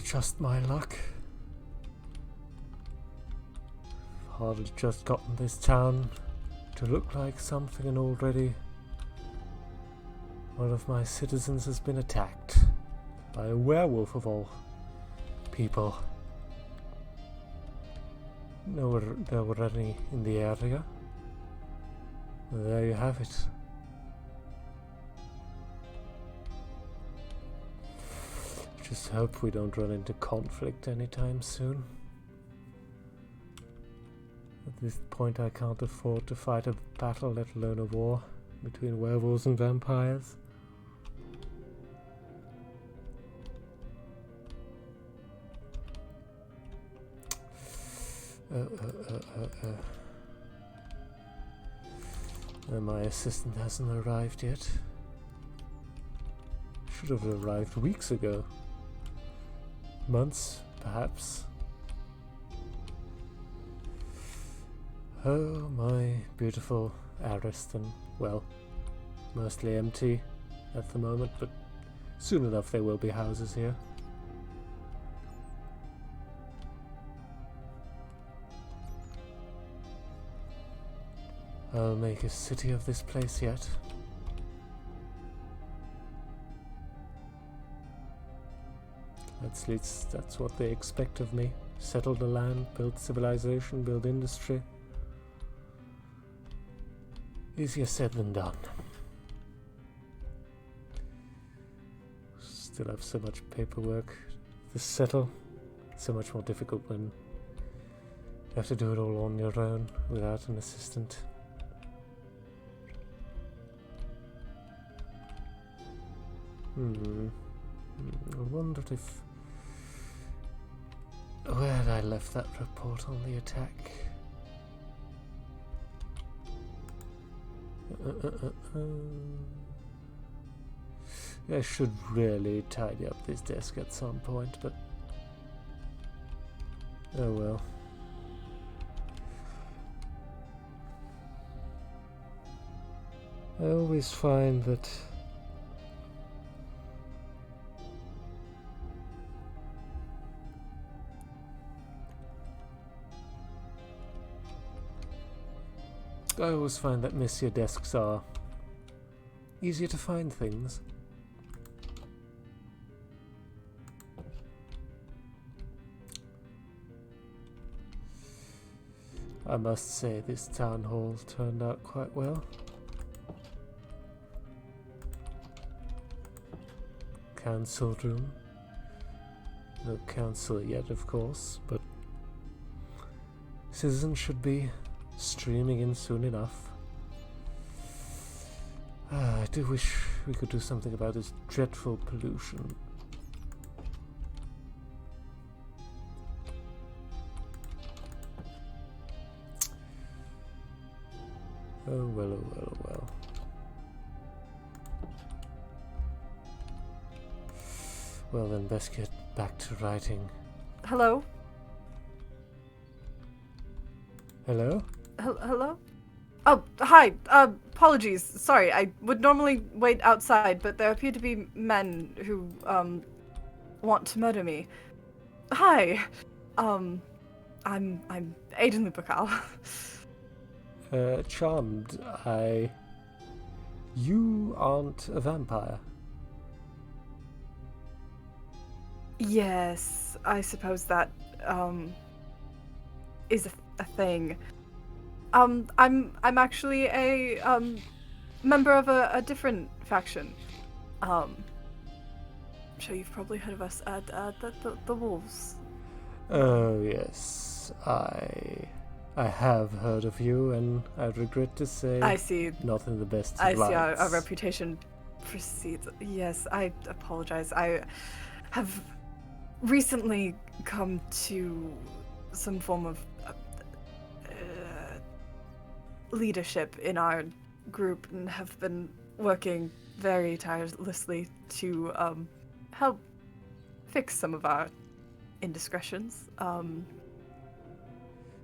just my luck. I've hardly just gotten this town to look like something, and already one of my citizens has been attacked by a werewolf of all people. There were any in the area. There you have it. Just hope we don't run into conflict anytime soon. At this point I can't afford to fight a battle, let alone a war, between werewolves and vampires. My assistant hasn't arrived yet. Should have arrived weeks ago. Months, perhaps. Oh, my beautiful Ariston. Well, mostly empty at the moment, but soon enough there will be houses here. I'll make a city of this place yet. At least that's what they expect of me. Settle the land, build civilization, build industry. Easier said than done. Still have so much paperwork to settle. So much more difficult when you have to do it all on your own without an assistant. I wondered if... where had I left that report on the attack? I should really tidy up this desk at some point, but... oh well. I always find that messier desks are easier to find things. I must say this town hall turned out quite well. Council room. No council yet, of course, but citizens should be streaming in soon enough. I do wish we could do something about this dreadful pollution. Oh well, oh well, oh well. Well then, best get back to writing. Hello? Hello? Hello? Oh, hi. Apologies. Sorry, I would normally wait outside, but there appear to be men who, want to murder me. Hi. I'm Aiden Lupercal. Charmed. You aren't a vampire. Yes, I suppose that, is a thing. I'm actually a, member of a different faction. I'm sure you've probably heard of us at, the Wolves. Oh, yes. I have heard of you, and I regret to say... I see. Not in the best of lights. I see our reputation precedes... Yes, I apologize. I have recently come to some form of leadership in our group and have been working very tirelessly to help fix some of our indiscretions. Oh,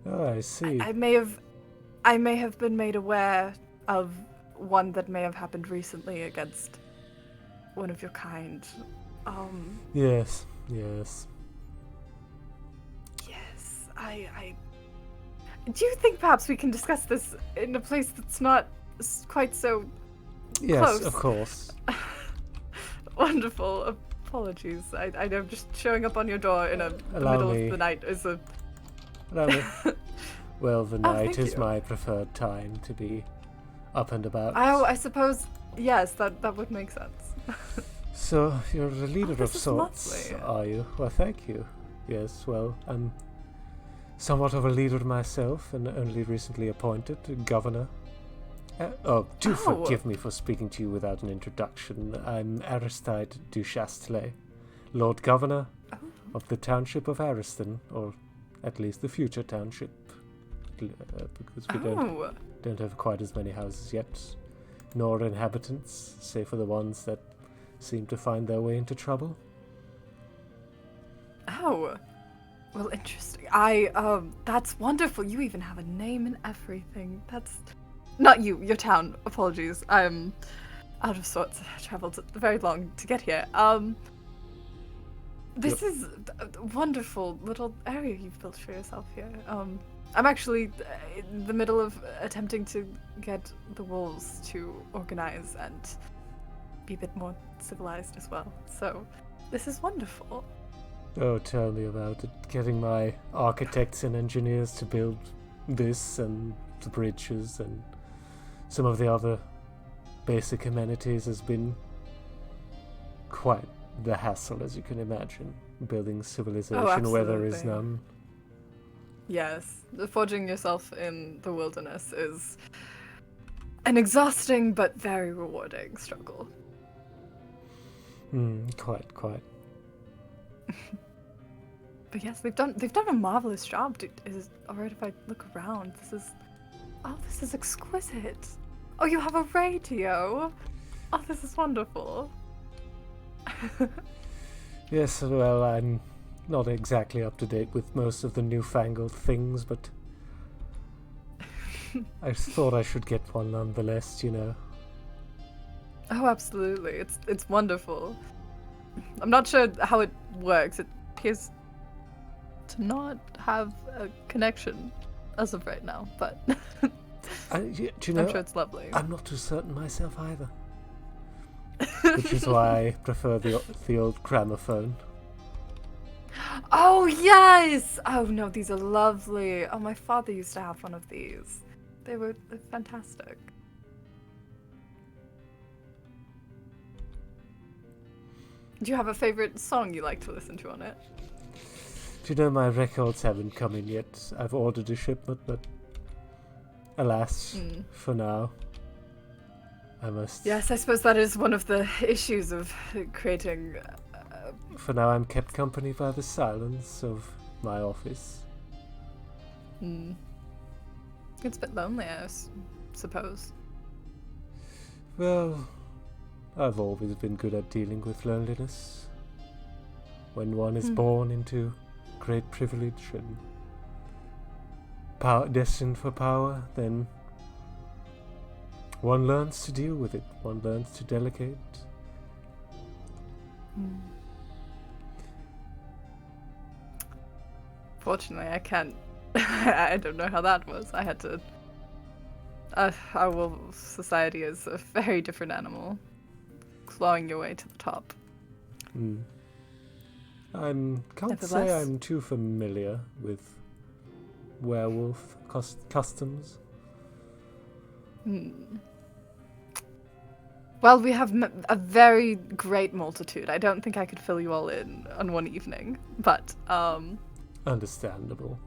I see. I may have been made aware of one that may have happened recently against one of your kind. Yes. I do you think perhaps we can discuss this in a place that's not quite so Yes, close? of course. Wonderful. Apologies. I know just showing up on your door in the middle of the night is a... Allow me. Well, the night thank is you. my preferred time to be up and about. Oh, I suppose, yes, that would make sense. So, you're a leader this of is sorts, lovely. are you? Well, thank you. Yes, well, I'm somewhat of a leader myself and only recently appointed governor. Do forgive me for speaking to you without an introduction. I'm Aristide du Chastelet, Lord Governor of the Township of Ariston, or at least the future township, because we don't have quite as many houses yet, nor inhabitants, save for the ones that seem to find their way into trouble. Oh, well, interesting. That's wonderful. You even have a name and everything. That's... Not you, your town. Apologies. I'm out of sorts. I traveled very long to get here. This is a wonderful little area you've built for yourself here. I'm actually in the middle of attempting to get the wolves to organize and be a bit more civilized as well. So, this is wonderful. Oh, tell me about it. Getting my architects and engineers to build this and the bridges and some of the other basic amenities has been quite the hassle, as you can imagine. Building civilization where there is none. Yes, forging yourself in the wilderness is an exhausting but very rewarding struggle. Quite. But yes, they've done a marvelous job. Is it alright if I look around? This is exquisite. Oh, you have a radio. Oh, this is wonderful. Yes, well, I'm not exactly up to date with most of the newfangled things, but I thought I should get one nonetheless, you know. Oh, absolutely. It's wonderful. I'm not sure how it works. It appears to not have a connection as of right now, but Do you know, I'm sure it's lovely. I'm not too certain myself either. Which is why I prefer the old gramophone. Oh, yes! Oh, no, these are lovely. Oh, my father used to have one of these. They're fantastic. Do you have a favorite song you like to listen to on it? Do you know my records haven't come in yet? I've ordered a shipment, but alas, for now, I must... Yes, I suppose that is one of the issues of creating... For now, I'm kept company by the silence of my office. It's a bit lonely, I suppose. Well, I've always been good at dealing with loneliness. When one is born into great privilege and destined for power, then one learns to deal with it. One learns to delegate. Fortunately, I can't. I don't know how that was. I had to. Our wolf society is a very different animal. Clawing your way to the top. I can't say I'm too familiar with werewolf customs. Well, we have a very great multitude. I don't think I could fill you all in on one evening, but Understandable.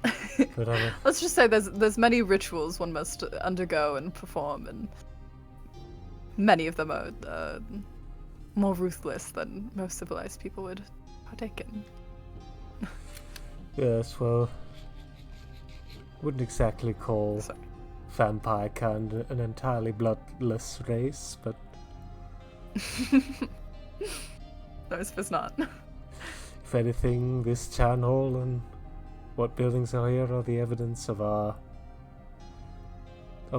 But let's just say there's many rituals one must undergo and perform, and many of them are more ruthless than most civilized people would partake in. Yes, well, wouldn't exactly call vampire kind an entirely bloodless race, but... No, I suppose not. If anything, this town hall and what buildings are here are the evidence of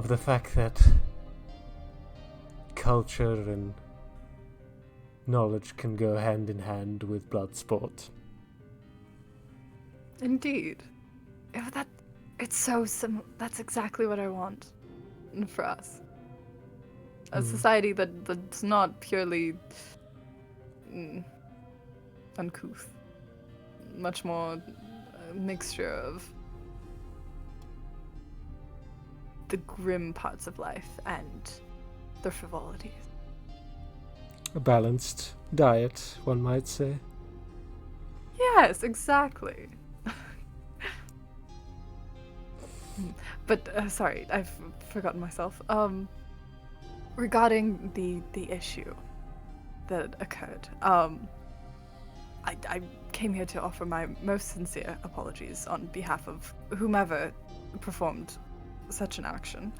the fact that culture and knowledge can go hand in hand with blood sport. Indeed. It's so that's exactly what I want for us. A society that's not purely uncouth. Much more a mixture of the grim parts of life and the frivolities. A balanced diet, one might say. Yes, exactly. But sorry, I've forgotten myself. Regarding the issue that occurred, I came here to offer my most sincere apologies on behalf of whomever performed such an action.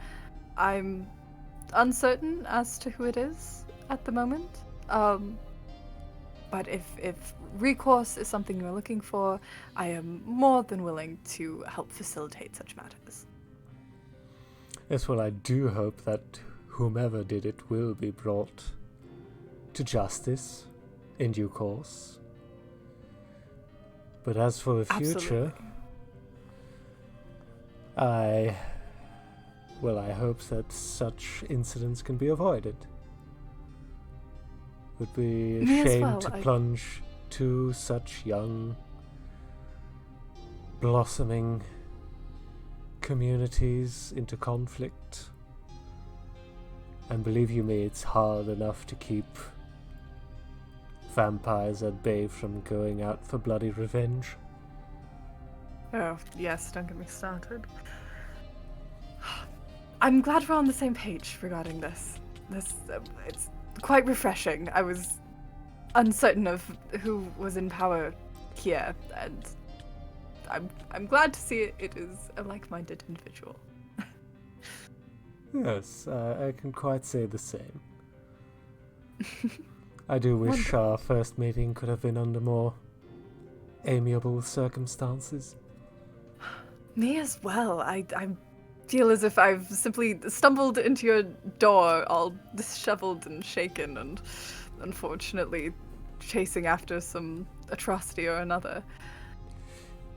I'm uncertain as to who it is at the moment. But if recourse is something you're looking for, I am more than willing to help facilitate such matters. Yes, well, I do hope that whomever did it will be brought to justice in due course. But as for the future, I hope that such incidents can be avoided. It would be a shame to plunge two such young, blossoming communities into conflict. And believe you me, it's hard enough to keep vampires at bay from going out for bloody revenge. Oh, yes, don't get me started. I'm glad we're on the same page regarding this. It's quite refreshing. I was uncertain of who was in power here, and I'm glad to see it is a like-minded individual. Yes, I can quite say the same. I do wish our first meeting could have been under more amiable circumstances. Me as well. I feel as if I've simply stumbled into your door all disheveled and shaken and unfortunately chasing after some atrocity or another.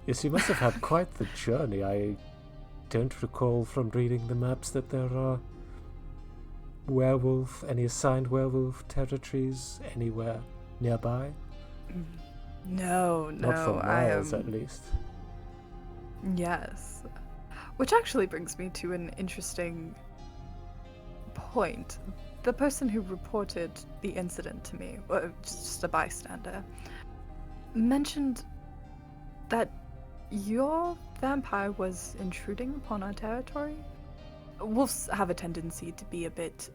Yes, you must have had quite the journey. I don't recall from reading the maps that there are any assigned werewolf territories anywhere nearby. No, Not for miles, at least. Yes. Which actually brings me to an interesting point. The person who reported the incident to me, just a bystander, mentioned that your vampire was intruding upon our territory. Wolves have a tendency to be a bit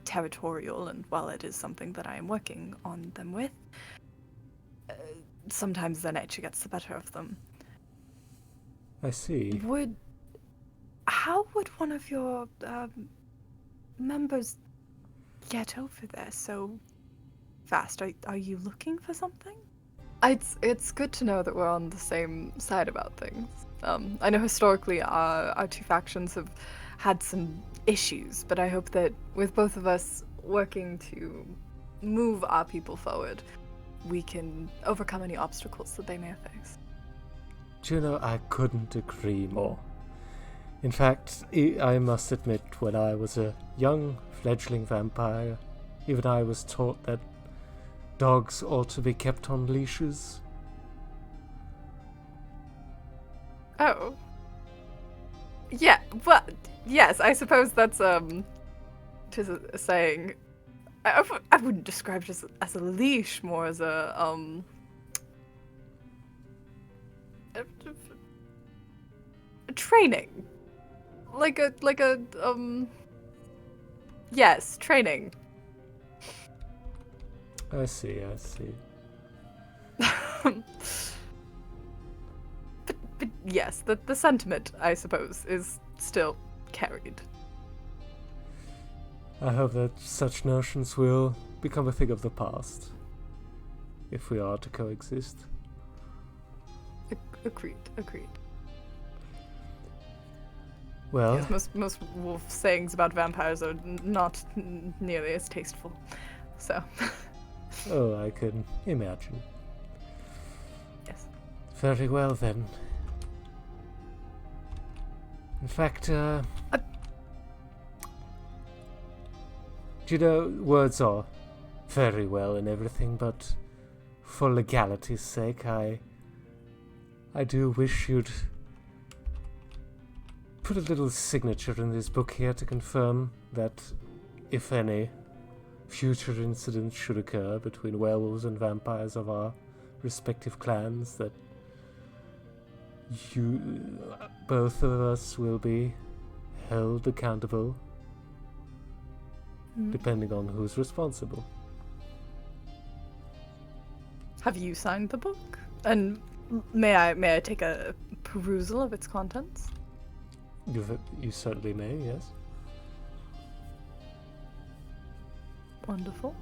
territorial, and while it is something that I am working on them with, sometimes their nature gets the better of them. I see. How would one of your members get over there so fast? Are you looking for something? It's good to know that we're on the same side about things. I know historically our two factions have had some issues, but I hope that with both of us working to move our people forward, we can overcome any obstacles that they may face. Do you know, I couldn't agree more. In fact, I must admit, when I was a young fledgling vampire, even I was taught that dogs ought to be kept on leashes. Oh. Yeah, well, yes, I suppose that's, just a saying. I wouldn't describe it as a leash, more as a training. Yes, training. I see. But yes, the sentiment, I suppose, is still carried. I hope that such notions will become a thing of the past, if we are to coexist. Agreed. Well, yes, most wolf sayings about vampires are not nearly as tasteful, so. Oh, I can imagine. Yes. Very well then. In fact, do you know, words are very well and everything, but for legality's sake, I do wish you'd put a little signature in this book here to confirm that, if any, future incidents should occur between werewolves and vampires of our respective clans, that both of us will be held accountable, depending on who's responsible. Have you signed the book? And may I take a perusal of its contents? You certainly may, yes. Wonderful.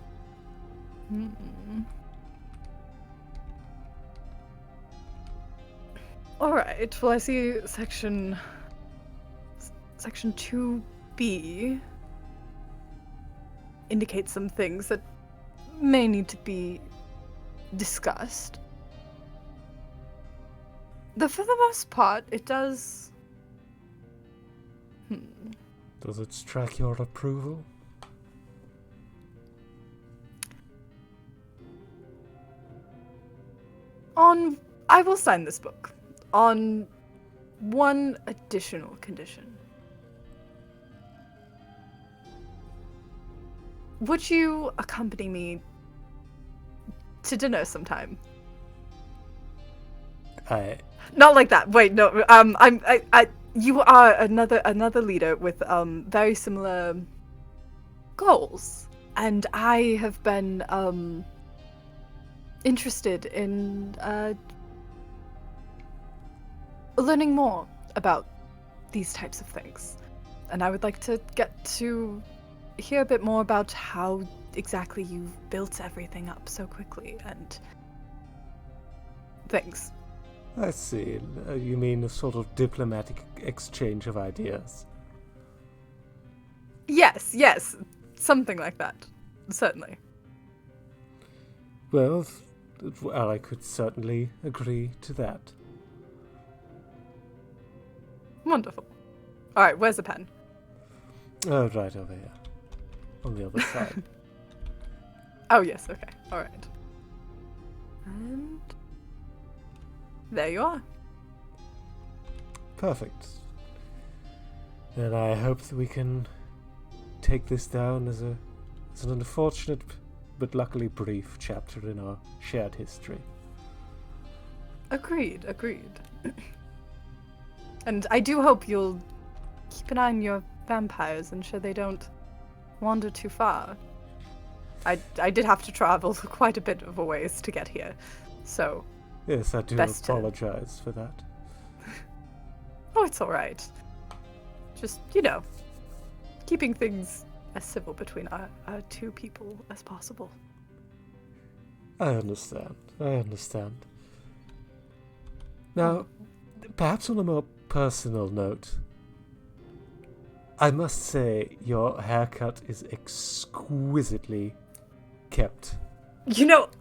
Alright, well I see section 2B indicates some things that may need to be discussed. For the most part, it does... Does it strike your approval? I will sign this book on one additional condition. Would you accompany me to dinner sometime? Not like that. Wait, no. You are another leader with very similar goals, and I have been interested in learning more about these types of things, and I would like to get to hear a bit more about how exactly you've built everything up so quickly and things. I see. You mean a sort of diplomatic exchange of ideas? Yes. Something like that. Certainly. Well, I could certainly agree to that. Wonderful. Alright, where's the pen? Oh, right over here. On the other side. Oh, yes, okay. Alright. And... there you are. Perfect. And I hope that we can take this down as an unfortunate but luckily brief chapter in our shared history. Agreed. And I do hope you'll keep an eye on your vampires, ensure they don't wander too far. I did have to travel quite a bit of a ways to get here, so... Yes, I do apologize for that. Oh, it's alright. Just, keeping things as civil between our two people as possible. I understand. Now, perhaps on a more personal note, I must say your haircut is exquisitely kept.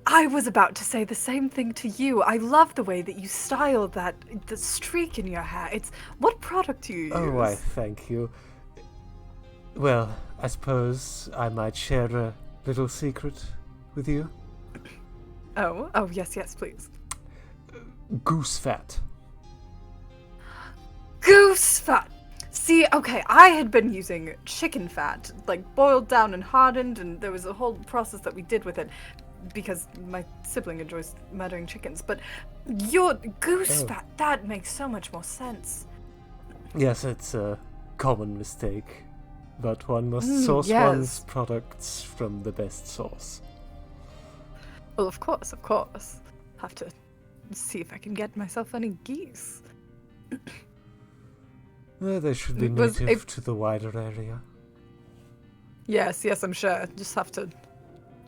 I was about to say the same thing to you. I love the way that you style the streak in your hair. What product do you use? Oh, why, thank you. Well, I suppose I might share a little secret with you. Oh, yes, please. Goose fat. Goose fat! See, okay, I had been using chicken fat, boiled down and hardened, and there was a whole process that we did with it, because my sibling enjoys murdering chickens, but your goose fat, that makes so much more sense. Yes, it's a common mistake, but one must source one's products from the best source. Well, of course. Have to see if I can get myself any geese. They should be native to the wider area. Yes, I'm sure. Just have to...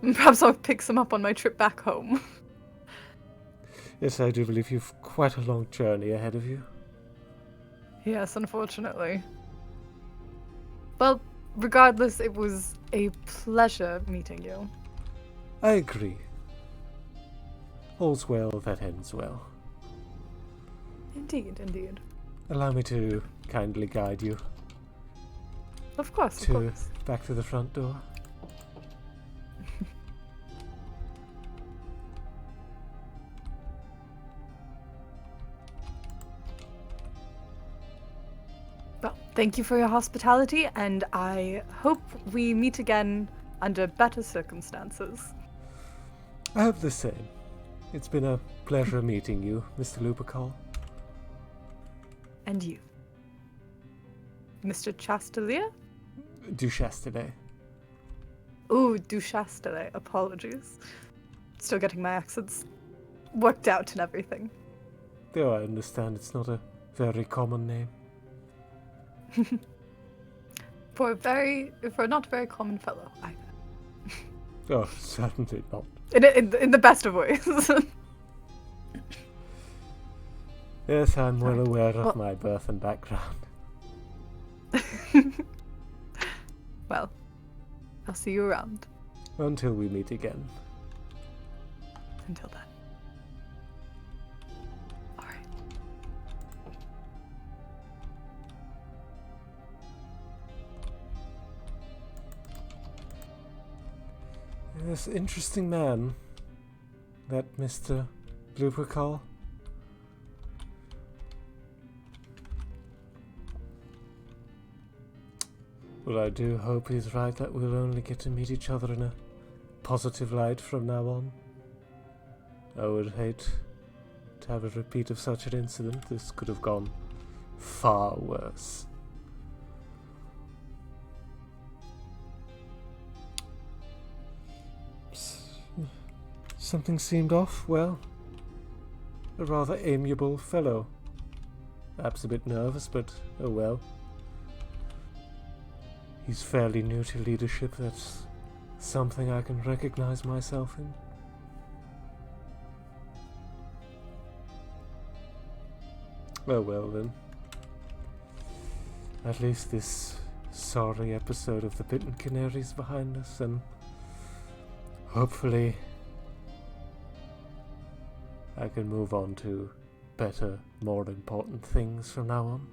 Perhaps I'll pick some up on my trip back home. Yes, I do believe you've quite a long journey ahead of you. Yes, unfortunately. Well, regardless, it was a pleasure meeting you. I agree. All's well that ends well. Indeed, indeed. Allow me to kindly guide you Of course, of course. back to the front door. Well, thank you for your hospitality, and I hope we meet again under better circumstances. I hope the same. It's been a pleasure meeting you, Mr. Lupacol. And you. Mr. Chastelier? Du Chastelet. Ooh, du Chastelet. Apologies. Still getting my accents worked out and everything. Though I understand it's not a very common name. For a not very common fellow, either. Oh, certainly not. In the best of ways. Yes, I'm well Alright. aware of Well- my birth and background. Well, I'll see you around. Until we meet again. Until then. Alright. Yes, interesting man. That Mr. Lupacol. Well, I do hope he's right that we'll only get to meet each other in a positive light from now on. I would hate to have a repeat of such an incident. This could have gone far worse. Something seemed off. Well, a rather amiable fellow. Perhaps a bit nervous, but oh well. He's fairly new to leadership. That's something I can recognize myself in. Oh well then. At least this sorry episode of the Bitten Canary's behind us, and hopefully I can move on to better, more important things from now on.